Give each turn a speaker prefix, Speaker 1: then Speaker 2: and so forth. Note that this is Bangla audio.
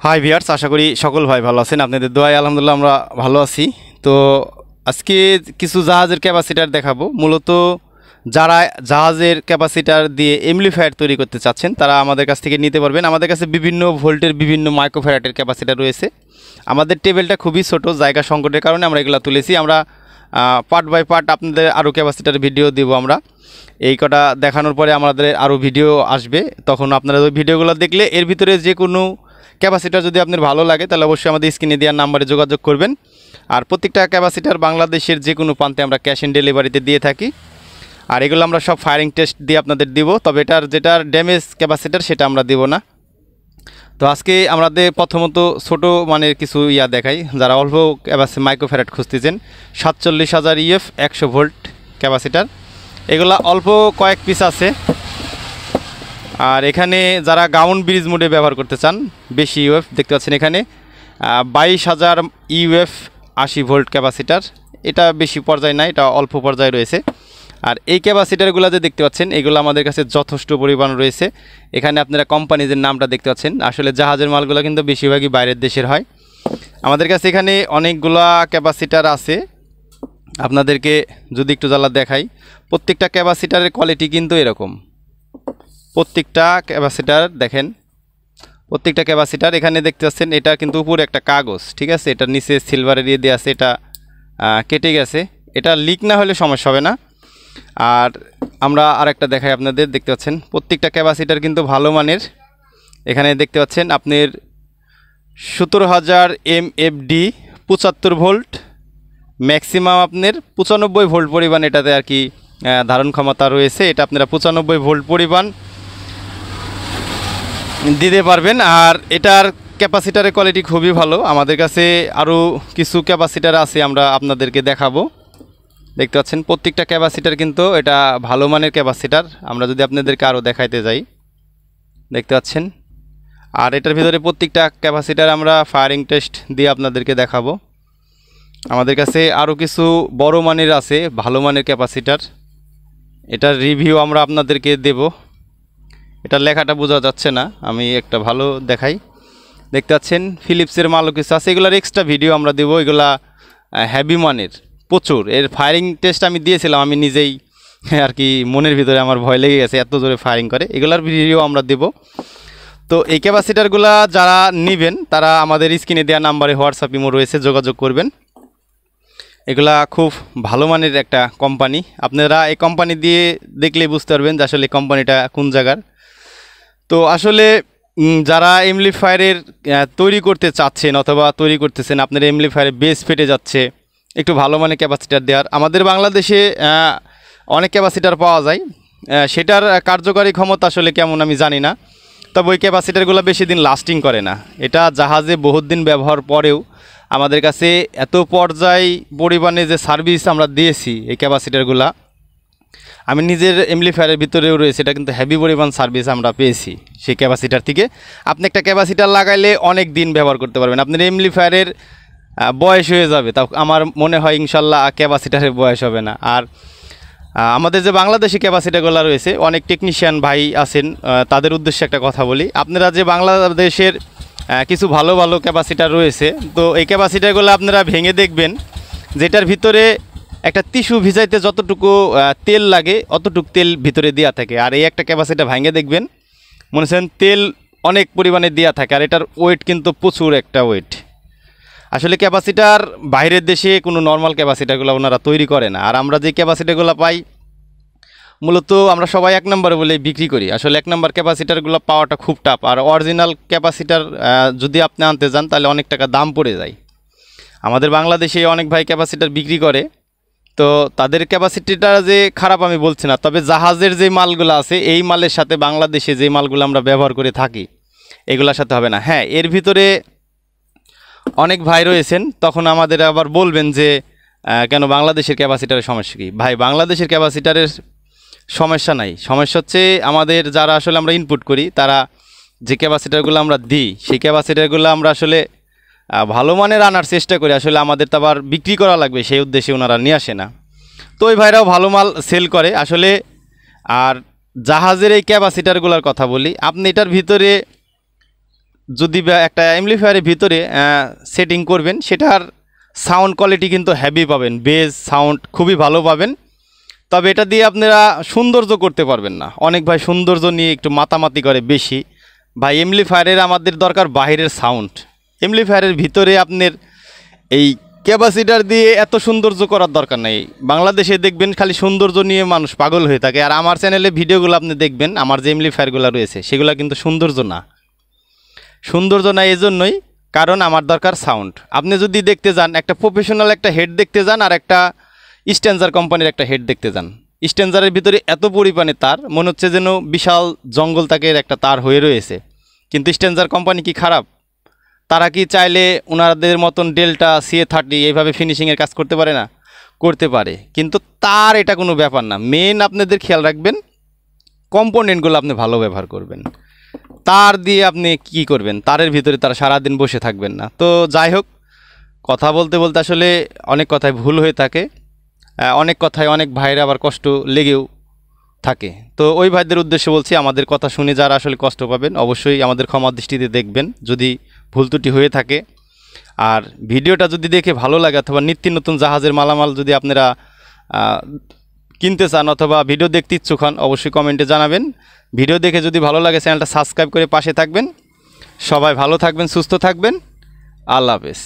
Speaker 1: হাই ভিউয়ার্স, আশা করি সকল ভাই ভালো আছেন। আপনাদের দোয়ায় আলহামদুলিল্লাহ আমরা ভালো আছি। তো আজকে কিছু জাহাজের ক্যাপাসিটার দেখাবো। মূলত যারা জাহাজের ক্যাপাসিটার দিয়ে এমপ্লিফায়ার তৈরি করতে চাচ্ছেন তারা আমাদের কাছ থেকে নিতে পারবেন। আমাদের কাছে বিভিন্ন ভোল্টের বিভিন্ন মাইক্রোফ্যারাডের ক্যাপাসিটার রয়েছে। আমাদের টেবিলটা খুবই ছোট, জায়গা সংকটের কারণে আমরা এগুলো তুলেছি। আমরা পার্ট বাই পার্ট আপনাদের আরও ক্যাপাসিটার ভিডিও দেবো। আমরা এই কটা দেখানোর পরে আমাদের আরও ভিডিও আসবে, তখন আপনারা ওই ভিডিওগুলো দেখলে এর ভিতরে যে কোনো ক্যাপাসিটার যদি আপনার ভালো লাগে তাহলে অবশ্যই আমাদের স্ক্রিনে দেওয়ার নাম্বারে যোগাযোগ করবেন। আর প্রত্যেকটা ক্যাপাসিটার বাংলাদেশের যে কোনো প্রান্তে আমরা ক্যাশ অন ডেলিভারিতে দিয়ে থাকি। আর এগুলো আমরা সব ফায়ারিং টেস্ট দিয়ে আপনাদের দিব, তবে যেটার ড্যামেজ ক্যাপাসিটার সেটা আমরা দিব না। তো আজকে আমাদের প্রথমত ছোট মানের কিছু দেখাই। যারা অল্প মাইক্রোফ্যারাড খুঁজতেছেন, 47,000 ইএফ 100 ভোল্ট ক্যাপাসিটার, এগুলা অল্প কয়েক পিস আছে। আর এখানে যারা গাউন ব্রিজ মোডে ব্যবহার করতে চান, বেশি ইউএফ দেখতে পাচ্ছেন এখানে 22,000 ইউএফ 80 ভোল্ট ক্যাপাসিটার। এটা বেশি পর্যায়ে না, এটা অল্প পর্যায়ে রয়েছে। আর এই ক্যাপাসিটারগুলো যে দেখতে পাচ্ছেন এগুলো আমাদের কাছে যথেষ্ট পরিমাণ রয়েছে। এখানে আপনারা কোম্পানিদের নামটা দেখতে পাচ্ছেন। আসলে জাহাজের মালগুলো কিন্তু বেশিরভাগই বাইরের দেশের হয়। আমাদের কাছে এখানে অনেকগুলা ক্যাপাসিটার আছে। আপনাদেরকে যদি একটু জ্বালা দেখাই, প্রত্যেকটা ক্যাপাসিটারের কোয়ালিটি কিন্তু এরকম। প্রত্যেকটা ক্যাপাসিটার দেখেন, প্রত্যেকটা ক্যাপাসিটার এখানে দেখতে পাচ্ছেন এটা কিন্তু উপরে একটা কাগজ, ঠিক আছে, এটার নিচে সিলভারের দিয়ে আছে, এটা কেটে গেছে। এটা লিক না হলে সমস্যা হবে না। আর আমরা আরেকটা দেখাই আপনাদের, দেখতে পাচ্ছেন প্রত্যেকটা ক্যাপাসিটার কিন্তু ভালো মানের। এখানে দেখতে পাচ্ছেন আপনার 17,000 এমএফডি 75 ভোল্ট, ম্যাক্সিমাম আপনার 95 ভোল্ট পরিমাণ এটাতে আর কি ধারণ ক্ষমতা রয়েছে। এটা আপনারা 95 ভোল্ট পরিমাণ দিতে পারবেন। আর এটার ক্যাপাসিটারের কোয়ালিটি খুবই ভালো। আমাদের কাছে আরও কিছু ক্যাপাসিটার আছে, আমরা আপনাদেরকে দেখাবো। দেখতে পাচ্ছেন প্রত্যেকটা ক্যাপাসিটার কিন্তু এটা ভালো মানের ক্যাপাসিটার। আমরা যদি আপনাদেরকে আরও দেখাইতে যাই, দেখতে পাচ্ছেন। আর এটার ভিতরে প্রত্যেকটা ক্যাপাসিটার আমরা ফায়ারিং টেস্ট দিয়ে আপনাদেরকে দেখাবো। আমাদের কাছে আরও কিছু বড় মানের আছে, ভালো মানের ক্যাপাসিটার। এটার রিভিউ আমরা আপনাদেরকে দেব। এটার লেখাটা বোঝা যাচ্ছে না, আমি একটা ভালো দেখাই। দেখতে পাচ্ছেন ফিলিপসের মালও কিছু আছে, এগুলোর এক্সট্রা ভিডিও আমরা দেবো। এগুলা হেভি মানের প্রচুর। এর ফায়ারিং টেস্ট আমি দিয়েছিলাম, আমি নিজেই আর কি মনের ভিতরে আমার ভয় লেগে গেছে, এত জোরে ফায়ারিং করে। এগুলার ভিডিও আমরা দেব। তো এই ক্যাপাসিটারগুলা যারা নেবেন তারা আমাদের স্ক্রিনে দেওয়া নাম্বারে হোয়াটসঅ্যাপ ইমো রয়েছে, যোগাযোগ করবেন। এগুলা খুব ভালো মানের একটা কোম্পানি। আপনারা এই কোম্পানি দিয়ে দেখলে বুঝতে পারবেন যে আসলে কোম্পানিটা কোন জায়গার। তো আসলে যারা এমপ্লিফায়ারের তৈরি করতে চাচ্ছেন অথবা তৈরি করতেছেন, আপনার এমপ্লিফায়ারের বেস ফেটে যাচ্ছে, একটু ভালো মানের ক্যাপাসিটার দেওয়ার, আমাদের বাংলাদেশে অনেক ক্যাপাসিটার পাওয়া যায়। সেটার কার্যকারী ক্ষমতা আসলে কেমন আমি জানি না, তবে ওই ক্যাপাসিটারগুলো বেশি দিন লাস্টিং করে না। এটা জাহাজে বহুত দিন ব্যবহার পরেও আমাদের কাছে এত পর্যায় পরিমাণে যে সার্ভিস আমরা দিয়েছি এই ক্যাপাসিটারগুলা, আমি নিজের এমপ্লিফায়ারের ভিতরেও রয়েছে, এটা কিন্তু হেভি পরিমাণ সার্ভিস আমরা পেয়েছি সেই ক্যাপাসিটার থেকে। আপনি একটা ক্যাপাসিটার লাগাইলে অনেক দিন ব্যবহার করতে পারবেন। আপনার এমপ্লিফায়ারের বয়স হয়ে যাবে, তা আমার মনে হয় ইনশাল্লাহ ক্যাপাসিটারের বয়স হবে না। আর আমাদের যে বাংলাদেশি ক্যাপাসিটারগুলো রয়েছে, অনেক টেকনিশিয়ান ভাই আছেন, তাদের উদ্দেশ্যে একটা কথা বলি। আপনারা যে বাংলাদেশের কিছু ভালো ভালো ক্যাপাসিটার রয়েছে, তো এই ক্যাপাসিটারগুলো আপনারা ভেঙে দেখবেন, যেটার ভিতরে একটা টিস্যু ভিজাইতে যতটুকু তেল লাগে অতটুকু তেল ভিতরে দেওয়া থাকে। আর এই একটা ক্যাপাসিটার ভেঙে দেখবেন মনে হচ্ছেন তেল অনেক পরিমাণে দেওয়া থাকে। আর এটার ওয়েট কিন্তু প্রচুর একটা ওয়েট। আসলে ক্যাপাসিটার বাইরের দেশে কোনো নর্মাল ক্যাপাসিটারগুলো ওনারা তৈরি করে না। আর আমরা যে ক্যাপাসিটারগুলো পাই মূলত আমরা সবাই 1 নম্বরে বলে বিক্রি করি। আসলে 1 নম্বর ক্যাপাসিটারগুলো পাওয়াটা খুব টাফ। আর অরিজিনাল ক্যাপাসিটার যদি আপনি আনতে যান তাহলে অনেক টাকা দাম পড়ে যায়। আমাদের বাংলাদেশে অনেক ভাই ক্যাপাসিটার বিক্রি করে, তো তাদের ক্যাপাসিটিটা যে খারাপ আমি বলছি না, তবে জাহাজের যে মালগুলো আছে এই মালের সাথে বাংলাদেশে যে মালগুলো আমরা ব্যবহার করে থাকি এগুলোর সাথে হবে না। হ্যাঁ, এর ভিতরে অনেক ভাই রয়েছেন, তখন আমাদের আবার বলবেন যে কেন বাংলাদেশের ক্যাপাসিটারের সমস্যা কী? ভাই, বাংলাদেশের ক্যাপাসিটারের সমস্যা নাই। সমস্যা হচ্ছে আমাদের যারা আসলে আমরা ইনপুট করি, তারা যে ক্যাপাসিটারগুলো আমরা দিই সেই ক্যাপাসিটারগুলো আমরা আসলে ভালো মানের আনার চেষ্টা করি। আসলে আমাদের তো আবার বিক্রি করা লাগবে, সেই উদ্দেশ্যে ওনারা নিয়ে আসে না। তো ওই ভাইরাও ভালো মাল সেল করে আসলে। আর জাহাজের এই ক্যাপাসিটারগুলোর কথা বলি, আপনি এটার ভিতরে যদি বা একটা অ্যাম্পলিফায়ারের ভিতরে সেটিং করবেন, সেটার সাউন্ড কোয়ালিটি কিন্তু হেভি পাবেন, বেস সাউন্ড খুবই ভালো পাবেন। তবে এটা দিয়ে আপনারা সৌন্দর্য করতে পারবেন না। অনেক ভাই সৌন্দর্য নিয়ে একটু মাতামাতি করে বেশি। ভাই অ্যাম্পলিফায়ারের আমাদের দরকার বাহিরের সাউন্ড। অ্যাম্পলিফায়ারের ভিতরে আপনার এই ক্যাপাসিটার দিয়ে এত সৌন্দর্য করার দরকার নেই। বাংলাদেশে দেখবেন খালি সৌন্দর্য নিয়ে মানুষ পাগল হয়ে থাকে। আর আমার চ্যানেলে ভিডিওগুলো আপনি দেখবেন, আমার যে অ্যাম্পলিফায়ারগুলো রয়েছে সেগুলো কিন্তু সৌন্দর্য না। সৌন্দর্য না এজন্যই কারণ আমার দরকার সাউন্ড। আপনি যদি দেখতে যান, একটা প্রফেশনাল একটা হেড দেখতে যান আর একটা স্ট্যান্ডার কোম্পানির একটা হেড দেখতে যান, স্ট্যান্ডারের ভিতরে এত পরিমাণে তার, মনে হচ্ছে যেন বিশাল জঙ্গল তাকের একটা তার হয়ে রয়েছে। কিন্তু স্ট্যান্ডার কোম্পানি কি খারাপ? তারা কি চাইলে ওনাদের মতন ডেল্টা CA30 এইভাবে ফিনিশিংয়ের কাজ করতে পারে না? করতে পারে, কিন্তু তার এটা কোনো ব্যাপার না। মেন আপনাদের খেয়াল রাখবেন কম্পোনেন্টগুলো আপনি ভালো ব্যবহার করবেন। তার দিয়ে আপনি কি করবেন? তারের ভিতরে তারা সারাদিন বসে থাকবেন না। তো যাই হোক, কথা বলতে বলতে আসলে অনেক কথাই ভুল হয়ে থাকে, অনেক কথায় অনেক ভাইয়ের আবার কষ্ট লেগেও থাকে। তো ওই ভাইদের উদ্দেশ্যে বলছি, আমাদের কথা শুনে যারা আসলে কষ্ট পাবেন অবশ্যই আমাদের ক্ষমা দৃষ্টিতে দেখবেন যদি ভুল ত্রুটি হয়ে থাকে। আর ভিডিওটা যদি দেখে ভালো লাগে অথবা নিত্য নতুন জাহাজের মালামাল যদি আপনারা কিনতে চান অথবা ভিডিও দেখতে ইচ্ছুক হন, অবশ্যই কমেন্টে জানাবেন। ভিডিও দেখে যদি ভালো লাগে চ্যানেলটা সাবস্ক্রাইব করে পাশে থাকবেন। সবাই ভালো থাকবেন, সুস্থ থাকবেন। আল্লাহ হাফেজ।